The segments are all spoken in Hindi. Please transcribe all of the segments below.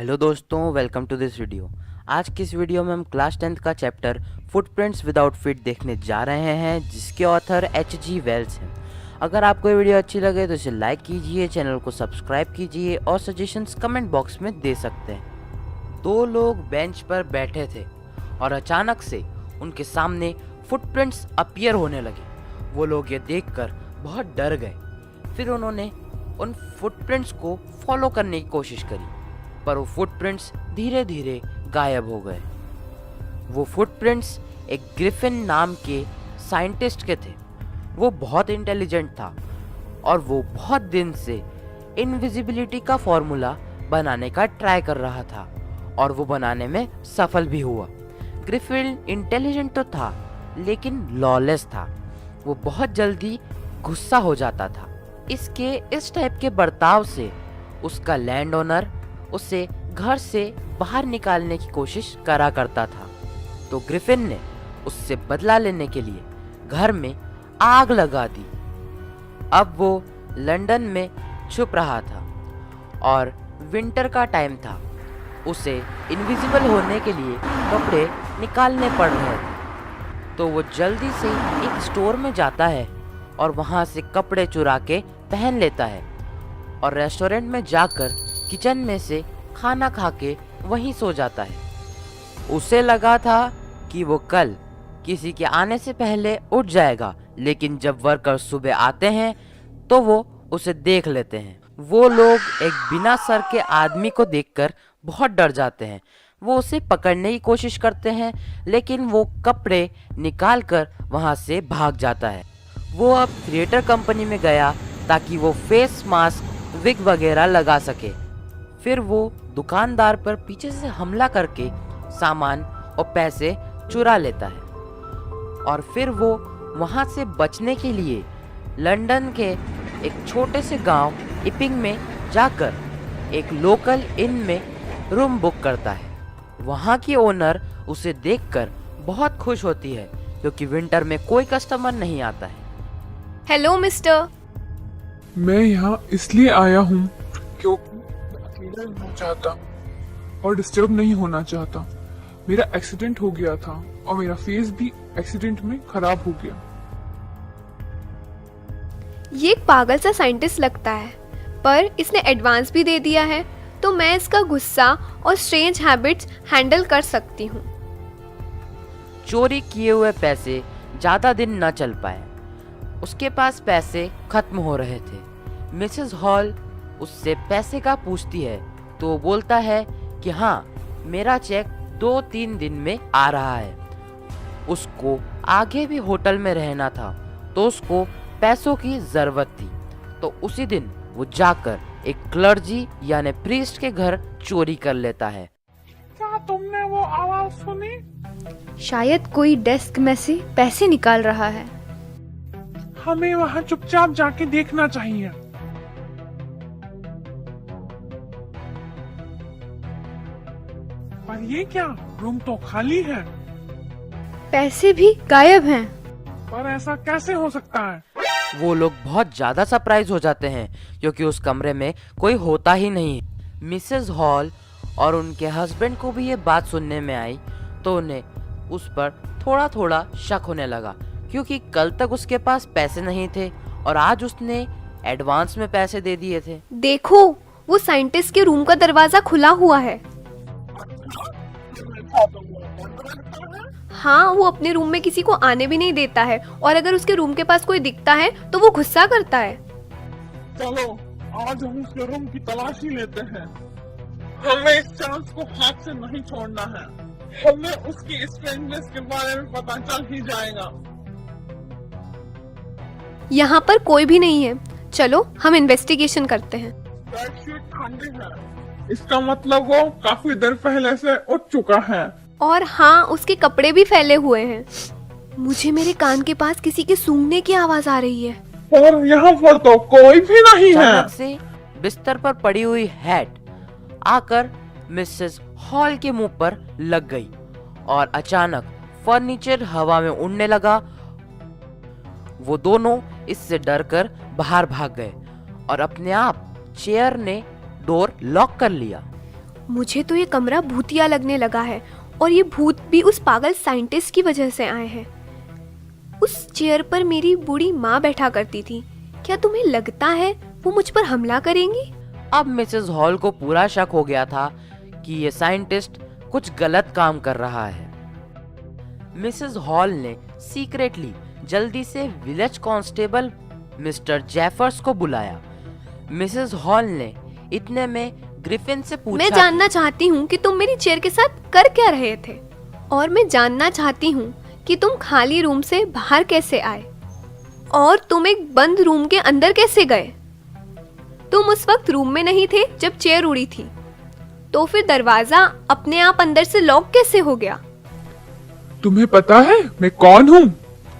हेलो दोस्तों, वेलकम टू दिस वीडियो। आज की इस वीडियो में हम क्लास 10th का चैप्टर फुटप्रिंट्स विदाउट फीट देखने जा रहे हैं, जिसके ऑथर H.G. वेल्स हैं। अगर आपको ये वीडियो अच्छी लगे तो इसे लाइक कीजिए, चैनल को सब्सक्राइब कीजिए और सजेशंस कमेंट बॉक्स में दे सकते हैं। दो लोग बेंच पर बैठे थे और अचानक से उनके सामने फुटप्रिंट्स अपीयर होने लगे। वो लोग ये देखकर बहुत डर गए। फिर उन्होंने उन फुटप्रिंट्स को फॉलो करने की कोशिश करी, पर वो फुटप्रिंट्स धीरे धीरे गायब हो गए। वो फुटप्रिंट्स एक ग्रिफिन नाम के साइंटिस्ट के थे। वो बहुत इंटेलिजेंट था और वो बहुत दिन से इनविजिबिलिटी का फॉर्मूला बनाने का ट्राई कर रहा था और वो बनाने में सफल भी हुआ। ग्रिफिन इंटेलिजेंट तो था लेकिन लॉलेस था। वो बहुत जल्दी गुस्सा हो जाता था। इसके इस टाइप के बर्ताव से उसका लैंड ओनर उसे घर से बाहर निकालने की कोशिश करा करता था। तो ग्रिफिन ने उससे बदला लेने के लिए घर में आग लगा दी। अब वो लंदन में छुप रहा था और विंटर का टाइम था। उसे इनविजिबल होने के लिए कपड़े निकालने पड़ रहे थे। तो वो जल्दी से एक स्टोर में जाता है और वहाँ से कपड़े चुरा के पहन लेता है और रेस्टोरेंट में जाकर किचन में से खाना खा के वहीं सो जाता है। उसे लगा था कि वो कल किसी के आने से पहले उठ जाएगा, लेकिन जब वर्कर्स सुबह आते हैं तो वो उसे देख लेते हैं। वो लोग एक बिना सर के आदमी को देखकर बहुत डर जाते हैं। वो उसे पकड़ने की कोशिश करते हैं, लेकिन वो कपड़े निकाल कर वहाँ से भाग जाता है। वो अब थिएटर कंपनी में गया ताकि वो फेस मास्क, विग वगैरह लगा सके। फिर वो दुकानदार पर पीछे से हमला करके सामान और पैसे चुरा लेता है और फिर वो वहाँ से बचने के लिए लंदन के एक छोटे से गांव इपिंग में जाकर एक लोकल इन में रूम बुक करता है। वहाँ की ओनर उसे देखकर बहुत खुश होती है क्योंकि विंटर में कोई कस्टमर नहीं आता है। Hello mister. मैं यहाँ इसलिए आया हूँ क्योंकि मैं अकेला नहीं होना चाहता और डिस्टर्ब नहीं होना चाहता। मेरा एक्सीडेंट हो गया था और मेरा फेस भी एक्सीडेंट में खराब हो गया। ये एक पागल सा साइंटिस्ट लगता है, पर इसने एडवांस भी दे दिया है, तो मैं इसका गुस्सा और स्ट्रेंज हैबिट्स हैंडल कर सकती हूँ। चोरी किए हुए पैसे ज्यादा दिन न चल पाए। उसके पास पैसे खत्म हो रहे थे। मिसेस हॉल उससे पैसे का पूछती है तो वो बोलता है कि हाँ, मेरा चेक 2-3 दिन में आ रहा है। उसको आगे भी होटल में रहना था तो उसको पैसों की जरूरत थी। तो उसी दिन वो जाकर एक क्लर्जी यानी प्रीस्ट के घर चोरी कर लेता है। क्या तुमने वो आवाज सुनी? शायद कोई डेस्क में से पैसे निकाल रहा है। हमें वहाँ चुपचाप जाके देखना चाहिए। पर ये क्या, रूम तो खाली है। पैसे भी गायब हैं। पर ऐसा कैसे हो सकता है? वो लोग बहुत ज्यादा सरप्राइज हो जाते हैं क्योंकि उस कमरे में कोई होता ही नहीं है। मिसेस हॉल और उनके हस्बैंड को भी ये बात सुनने में आई तो उन्हें उस पर थोड़ा थोड़ा शक होने लगा, क्योंकि कल तक उसके पास पैसे नहीं थे और आज उसने एडवांस में पैसे दे दिए थे। देखो, वो साइंटिस्ट के रूम का दरवाजा खुला हुआ है। हाँ, वो अपने रूम में किसी को आने भी नहीं देता है और अगर उसके रूम के पास कोई दिखता है तो वो गुस्सा करता है। चलो आज हम उसके रूम की तलाशी लेते हैं। हमें इस चांस को हाथ से नहीं छोड़ना है। हमें उसकी स्ट्रेंजनेस के बारे में पता चल ही जाएगा। यहाँ पर कोई भी नहीं है। चलो हम इन्वेस्टिगेशन करते हैं। बेडशीट ठंडी है, इसका मतलब वो काफी देर पहले से उठ चुका है। और हाँ, उसके कपड़े भी फैले हुए हैं। मुझे मेरे कान के पास किसी के सूंघने की आवाज आ रही है। और यहाँ पर तो कोई भी नहीं है। अचानक से बिस्तर पर पड़ी हुई हैट आकर मिसेस हॉल के मुंह पर लग गई और अचानक फर्नीचर हवा में उड़ने लगा। वो दोनों इससे डरकर बाहर भाग गए और अपने आप चेयर ने डोर लॉक कर लिया। मुझे तो ये कमरा भूतिया लगने लगा है और ये भूत भी उस पागल साइंटिस्ट की वजह से आए हैं। उस चेयर पर मेरी बूढ़ी माँ बैठा करती थी। क्या तुम्हें लगता है वो मुझ पर हमला करेंगी? अब मिसेस हॉल को पूरा शक हो गया था कि ये साइंटिस्ट कुछ गलत काम कर रहा है। मिसेस हॉल ने सीक्रेटली जल्दी से विलेज कांस्टेबल मिस्टर जेफर्स को बुलाया। मिसेस हॉल ने इतने में ग्रिफिन से पूछा, मैं जानना चाहती हूँ कि तुम मेरी चेयर के साथ कर क्या रहे थे, और मैं जानना चाहती हूँ कि तुम खाली रूम से बाहर कैसे आए और तुम एक बंद रूम के अंदर कैसे गए। तुम उस वक्त रूम में नहीं थे जब चेयर उड़ी थी, तो फिर दरवाजा अपने आप अंदर से लॉक कैसे हो गया? तुम्हें पता है मैं कौन हूँ?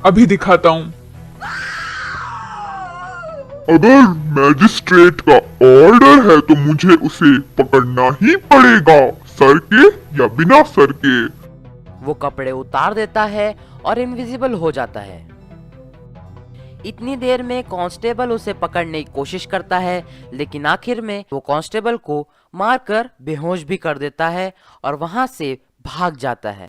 अभी दिखाता हूँ। अगर मैजिस्ट्रेट का ऑर्डर है तो मुझे उसे पकड़ना ही पड़ेगा, सर के या बिना सर के। वो कपड़े उतार देता है और इनविजिबल हो जाता है। इतनी देर में कांस्टेबल उसे पकड़ने की कोशिश करता है, लेकिन आखिर में वो कांस्टेबल को मारकर बेहोश भी कर देता है और वहां से भाग जाता है।